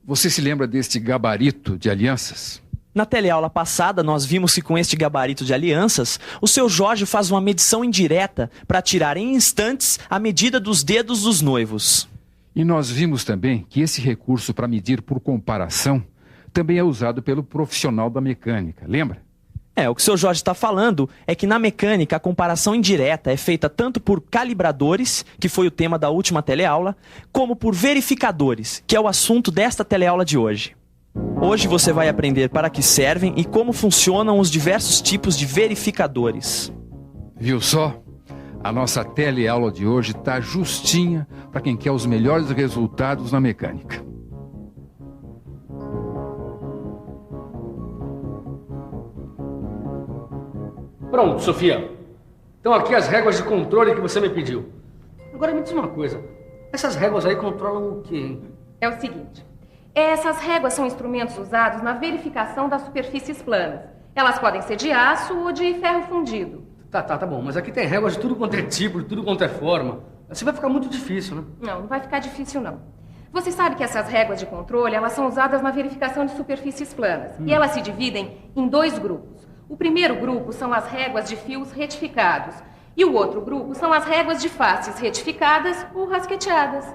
Você se lembra deste gabarito de alianças? Na teleaula passada, nós vimos que com este gabarito de alianças, o seu Jorge faz uma medição indireta para tirar em instantes a medida dos dedos dos noivos. E nós vimos também que esse recurso para medir por comparação também é usado pelo profissional da mecânica, lembra? O que o seu Jorge está falando é que na mecânica a comparação indireta é feita tanto por calibradores, que foi o tema da última teleaula, como por verificadores, que é o assunto desta teleaula de hoje. Hoje você vai aprender para que servem e como funcionam os diversos tipos de verificadores. Viu só? A nossa teleaula de hoje está justinha para quem quer os melhores resultados na mecânica. Pronto, Sofia. Então aqui as réguas de controle que você me pediu. Agora me diz uma coisa. Essas réguas aí controlam o quê, hein? É o seguinte. Essas réguas são instrumentos usados na verificação das superfícies planas. Elas podem ser de aço ou de ferro fundido. Tá bom. Mas aqui tem réguas de tudo quanto é tipo, de tudo quanto é forma. Assim vai ficar muito difícil, né? Não vai ficar difícil, não. Você sabe que essas réguas de controle, elas são usadas na verificação de superfícies planas. E elas se dividem em 2 grupos. O primeiro grupo são as réguas de fios retificados. E o outro grupo são as réguas de faces retificadas ou rasqueteadas.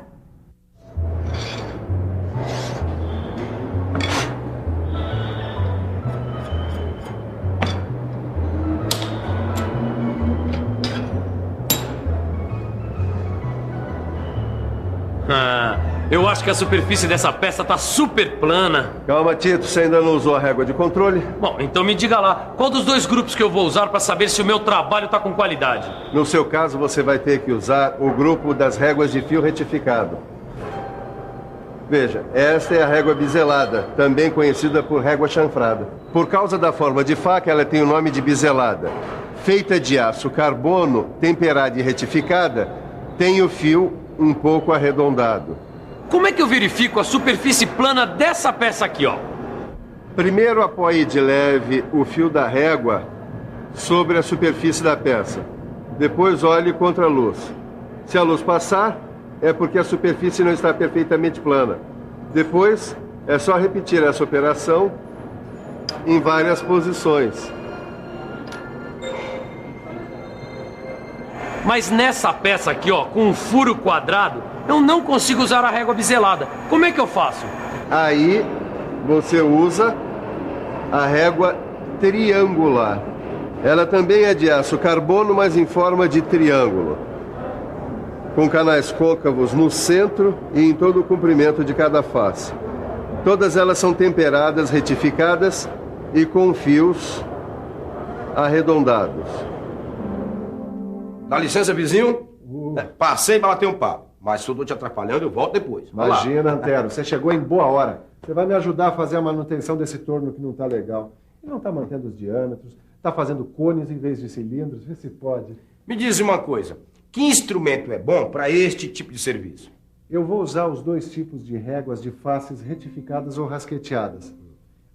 Eu acho que a superfície dessa peça tá super plana. Calma, Tito, você ainda não usou a régua de controle? Bom, então me diga lá, qual dos 2 grupos que eu vou usar para saber se o meu trabalho tá com qualidade? No seu caso, você vai ter que usar o grupo das réguas de fio retificado. Veja, esta é a régua biselada, também conhecida por régua chanfrada. Por causa da forma de faca, ela tem o nome de biselada. Feita de aço carbono, temperada e retificada, tem o fio um pouco arredondado. Como é que eu verifico a superfície plana dessa peça aqui, ó? Primeiro apoie de leve o fio da régua sobre a superfície da peça. Depois olhe contra a luz. Se a luz passar, é porque a superfície não está perfeitamente plana. Depois, é só repetir essa operação em várias posições. Mas nessa peça aqui, ó, com um furo quadrado, eu não consigo usar a régua biselada. Como é que eu faço? Aí, você usa a régua triangular. Ela também é de aço carbono, mas em forma de triângulo, com canais côncavos no centro e em todo o comprimento de cada face. Todas elas são temperadas, retificadas e com fios arredondados. Dá licença, vizinho? Passei para bater um papo. Mas se eu estou te atrapalhando, eu volto depois. Imagina, Antero, você chegou em boa hora. Você vai me ajudar a fazer a manutenção desse torno que não está legal. E não está mantendo os diâmetros, está fazendo cones em vez de cilindros, vê se pode. Me diz uma coisa, que instrumento é bom para este tipo de serviço? Eu vou usar os 2 tipos de réguas de faces retificadas ou rasqueteadas.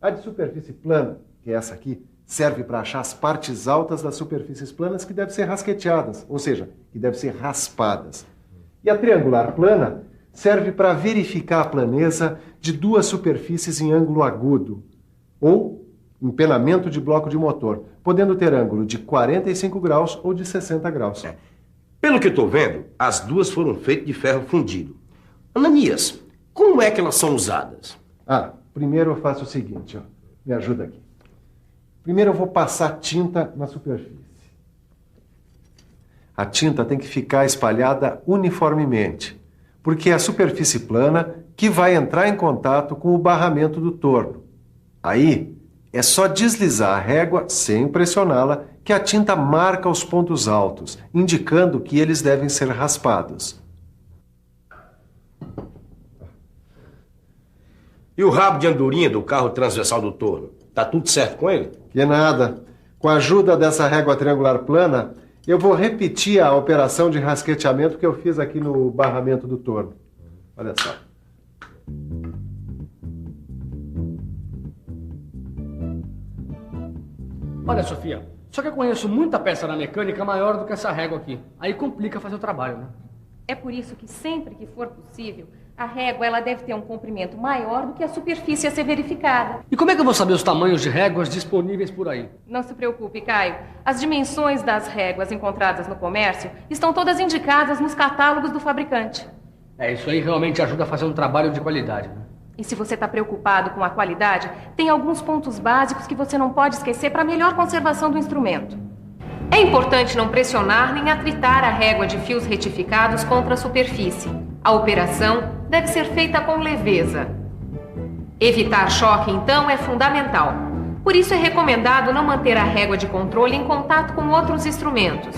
A de superfície plana, que é essa aqui, serve para achar as partes altas das superfícies planas que devem ser rasqueteadas, ou seja, que devem ser raspadas. E a triangular plana serve para verificar a planeza de 2 superfícies em ângulo agudo, ou empenamento de bloco de motor, podendo ter ângulo de 45 graus ou de 60 graus. Pelo que eu estou vendo, as 2 foram feitas de ferro fundido. Ananias, como é que elas são usadas? Primeiro eu faço o seguinte, ó. Me ajuda aqui. Primeiro eu vou passar tinta na superfície. A tinta tem que ficar espalhada uniformemente, porque é a superfície plana que vai entrar em contato com o barramento do torno. Aí, é só deslizar a régua sem pressioná-la, que a tinta marca os pontos altos, indicando que eles devem ser raspados. E o rabo de andorinha do carro transversal do torno? Tá tudo certo com ele? Que nada. Com a ajuda dessa régua triangular plana, eu vou repetir a operação de rasqueteamento que eu fiz aqui no barramento do torno. Olha só. Olha, Sofia, só que eu conheço muita peça na mecânica maior do que essa régua aqui. Aí complica fazer o trabalho, né? É por isso que sempre que for possível, A régua ela deve ter um comprimento maior do que a superfície a ser verificada. E como é que eu vou saber os tamanhos de réguas disponíveis por aí? Não se preocupe, Caio. As dimensões das réguas encontradas no comércio estão todas indicadas nos catálogos do fabricante. Isso aí realmente ajuda a fazer um trabalho de qualidade, né? E se você está preocupado com a qualidade, tem alguns pontos básicos que você não pode esquecer para a melhor conservação do instrumento. É importante não pressionar nem atritar a régua de fios retificados contra a superfície. A operação deve ser feita com leveza. Evitar choque, então, é fundamental. Por isso é recomendado não manter a régua de controle em contato com outros instrumentos.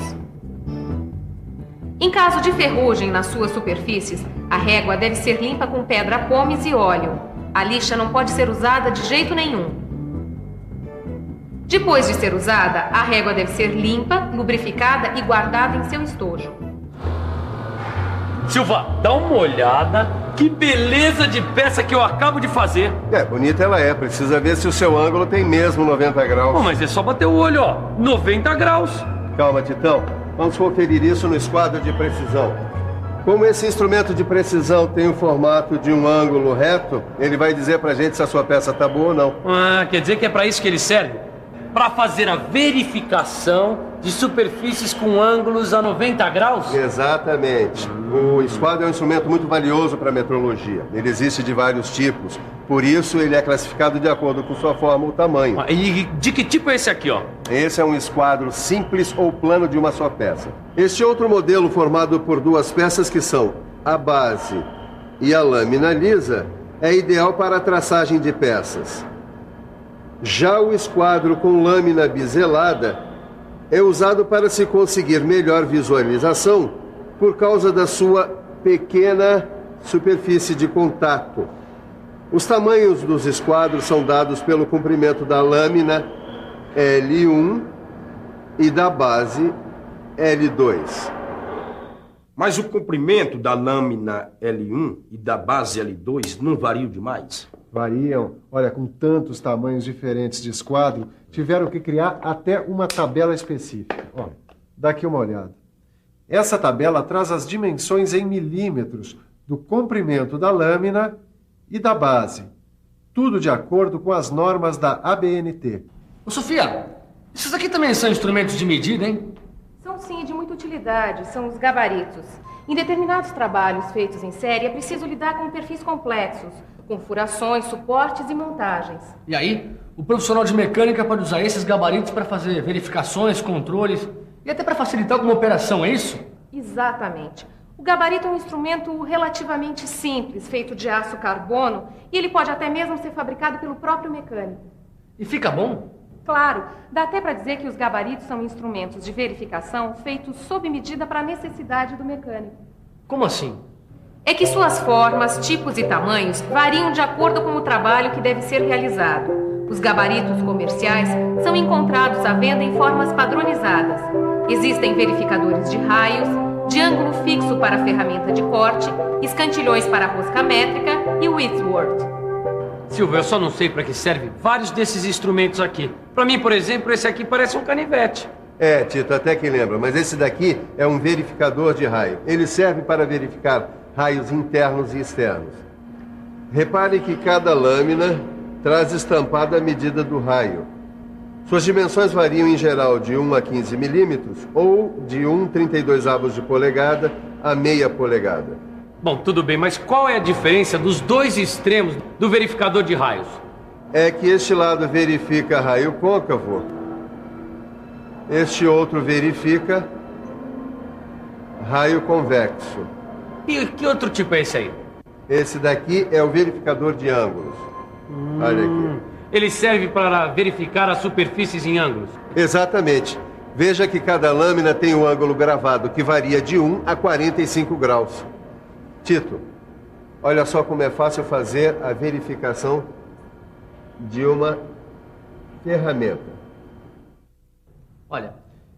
Em caso de ferrugem nas suas superfícies, a régua deve ser limpa com pedra pómez e óleo. A lixa não pode ser usada de jeito nenhum. Depois de ser usada, a régua deve ser limpa, lubrificada e guardada em seu estojo. Silva, dá uma olhada. Que beleza de peça que eu acabo de fazer. Bonita ela é. Precisa ver se o seu ângulo tem mesmo 90 graus. Oh, mas é só bater o olho, ó. 90 graus. Calma, Titão. Vamos conferir isso no esquadro de precisão. Como esse instrumento de precisão tem o formato de um ângulo reto, ele vai dizer pra gente se a sua peça tá boa ou não. Quer dizer que é pra isso que ele serve? Pra fazer a verificação de superfícies com ângulos a 90 graus? Exatamente. O esquadro é um instrumento muito valioso para metrologia. Ele existe de vários tipos. Por isso, ele é classificado de acordo com sua forma ou tamanho. E de que tipo é esse aqui, ó? Esse é um esquadro simples ou plano de uma só peça. Este outro modelo, formado por duas peças que são a base e a lâmina lisa, é ideal para a traçagem de peças. Já o esquadro com lâmina biselada é usado para se conseguir melhor visualização por causa da sua pequena superfície de contato. Os tamanhos dos esquadros são dados pelo comprimento da lâmina L1 e da base L2. Mas o comprimento da lâmina L1 e da base L2 não variam demais? Variam. Olha, com tantos tamanhos diferentes de esquadro, tiveram que criar até uma tabela específica. Olha, dá aqui uma olhada. Essa tabela traz as dimensões em milímetros do comprimento da lâmina e da base. Tudo de acordo com as normas da ABNT. Ô, Sofia, esses aqui também são instrumentos de medida, hein? São sim de muita utilidade, são os gabaritos. Em determinados trabalhos feitos em série, é preciso lidar com perfis complexos, com furações, suportes e montagens. E aí, o profissional de mecânica pode usar esses gabaritos para fazer verificações, controles e até para facilitar alguma operação, é isso? Exatamente. O gabarito é um instrumento relativamente simples, feito de aço carbono, e ele pode até mesmo ser fabricado pelo próprio mecânico. E fica bom? Claro, dá até para dizer que os gabaritos são instrumentos de verificação feitos sob medida para a necessidade do mecânico. Como assim? É que suas formas, tipos e tamanhos variam de acordo com o trabalho que deve ser realizado. Os gabaritos comerciais são encontrados à venda em formas padronizadas. Existem verificadores de raios, de ângulo fixo para ferramenta de corte, escantilhões para rosca métrica e Whitworth. Silvio, eu só não sei para que serve vários desses instrumentos aqui. Para mim, por exemplo, esse aqui parece um canivete. Tito, até que lembra, mas esse daqui é um verificador de raio. Ele serve para verificar raios internos e externos. Repare que cada lâmina traz estampada a medida do raio. Suas dimensões variam em geral de 1 a 15 milímetros ou de 1/32 de polegada a meia polegada. Bom, tudo bem, mas qual é a diferença dos dois extremos do verificador de raios? É que este lado verifica raio côncavo, este outro verifica raio convexo. E que outro tipo é esse aí? Esse daqui é o verificador de ângulos. Olha aqui. Ele serve para verificar as superfícies em ângulos? Exatamente. Veja que cada lâmina tem um ângulo gravado que varia de 1 a 45 graus. Tito, olha só como é fácil fazer a verificação de uma ferramenta. Olha,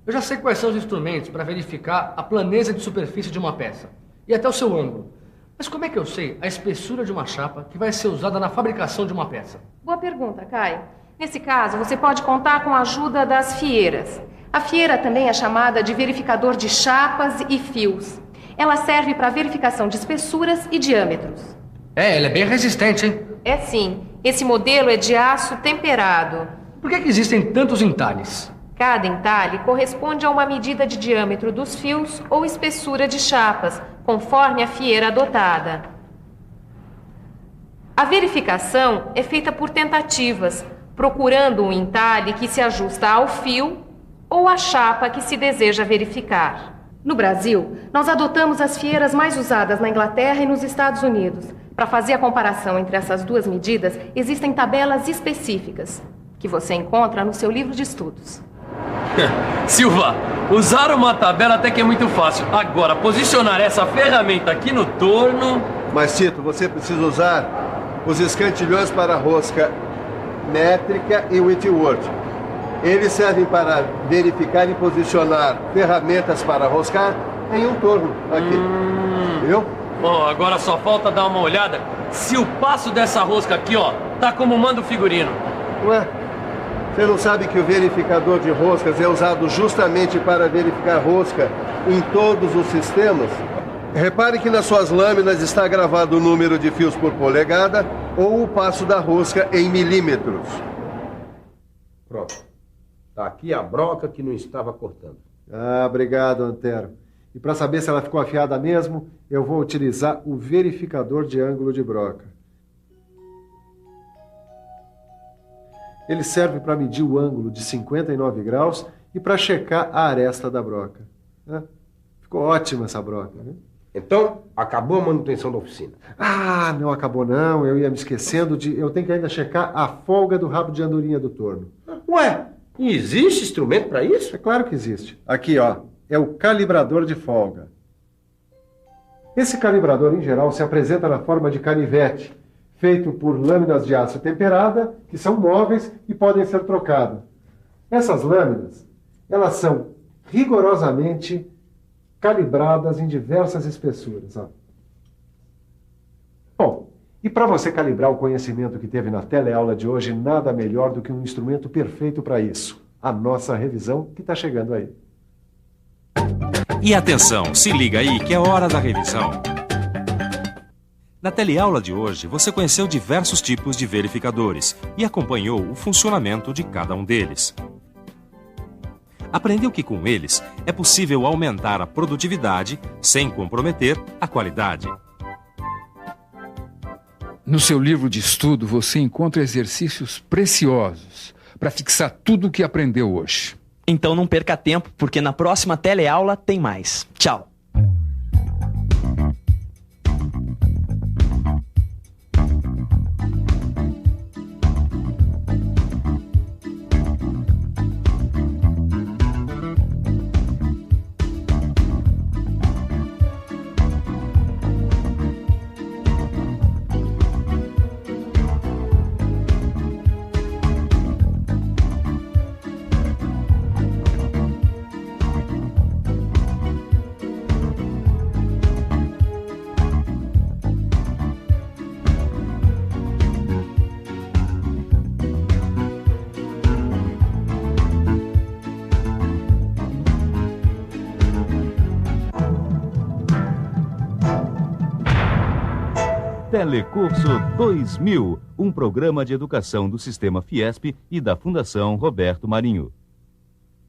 eu já sei quais são os instrumentos para verificar a planeza de superfície de uma peça e até o seu ângulo. Mas como é que eu sei a espessura de uma chapa que vai ser usada na fabricação de uma peça? Boa pergunta, Caio. Nesse caso, você pode contar com a ajuda das fieiras. A fieira também é chamada de verificador de chapas e fios. Ela serve para verificação de espessuras e diâmetros. Ela é bem resistente, hein? É sim. Esse modelo é de aço temperado. Por que existem tantos entalhes? Cada entalhe corresponde a uma medida de diâmetro dos fios ou espessura de chapas, conforme a fieira adotada. A verificação é feita por tentativas, procurando um entalhe que se ajusta ao fio ou à chapa que se deseja verificar. No Brasil, nós adotamos as fieiras mais usadas na Inglaterra e nos Estados Unidos. Para fazer a comparação entre essas duas medidas, existem tabelas específicas, que você encontra no seu livro de estudos. Silva, usar uma tabela até que é muito fácil. Agora, posicionar essa ferramenta aqui no torno... Mas, Tito, você precisa usar os escantilhões para rosca métrica e Whitworth. Eles servem para verificar e posicionar ferramentas para roscar em um torno aqui. Viu? Bom, agora só falta dar uma olhada se o passo dessa rosca aqui, ó, tá como manda o figurino. Ué, você não sabe que o verificador de roscas é usado justamente para verificar rosca em todos os sistemas? Repare que nas suas lâminas está gravado o número de fios por polegada ou o passo da rosca em milímetros. Pronto. Tá aqui a broca que não estava cortando. Ah, obrigado, Antero. E para saber se ela ficou afiada mesmo, eu vou utilizar o verificador de ângulo de broca. Ele serve para medir o ângulo de 59 graus e para checar a aresta da broca. Ficou ótima essa broca, né? Então, acabou a manutenção da oficina. Ah, não acabou não. Eu ia me esquecendo de... Eu tenho que ainda checar a folga do rabo de andorinha do torno. Ué, existe instrumento para isso? É claro que existe. Aqui, ó, é o calibrador de folga. Esse calibrador, em geral, se apresenta na forma de canivete, feito por lâminas de aço temperada, que são móveis e podem ser trocadas. Essas lâminas, elas são rigorosamente calibradas em diversas espessuras. Ó. Bom, e para você calibrar o conhecimento que teve na teleaula de hoje, nada melhor do que um instrumento perfeito para isso. A nossa revisão que está chegando aí. E atenção, se liga aí que é hora da revisão. Na teleaula de hoje, você conheceu diversos tipos de verificadores e acompanhou o funcionamento de cada um deles. Aprendeu que com eles é possível aumentar a produtividade sem comprometer a qualidade. No seu livro de estudo, você encontra exercícios preciosos para fixar tudo o que aprendeu hoje. Então não perca tempo, porque na próxima teleaula tem mais. Tchau! Telecurso 2000, um programa de educação do Sistema Fiesp e da Fundação Roberto Marinho.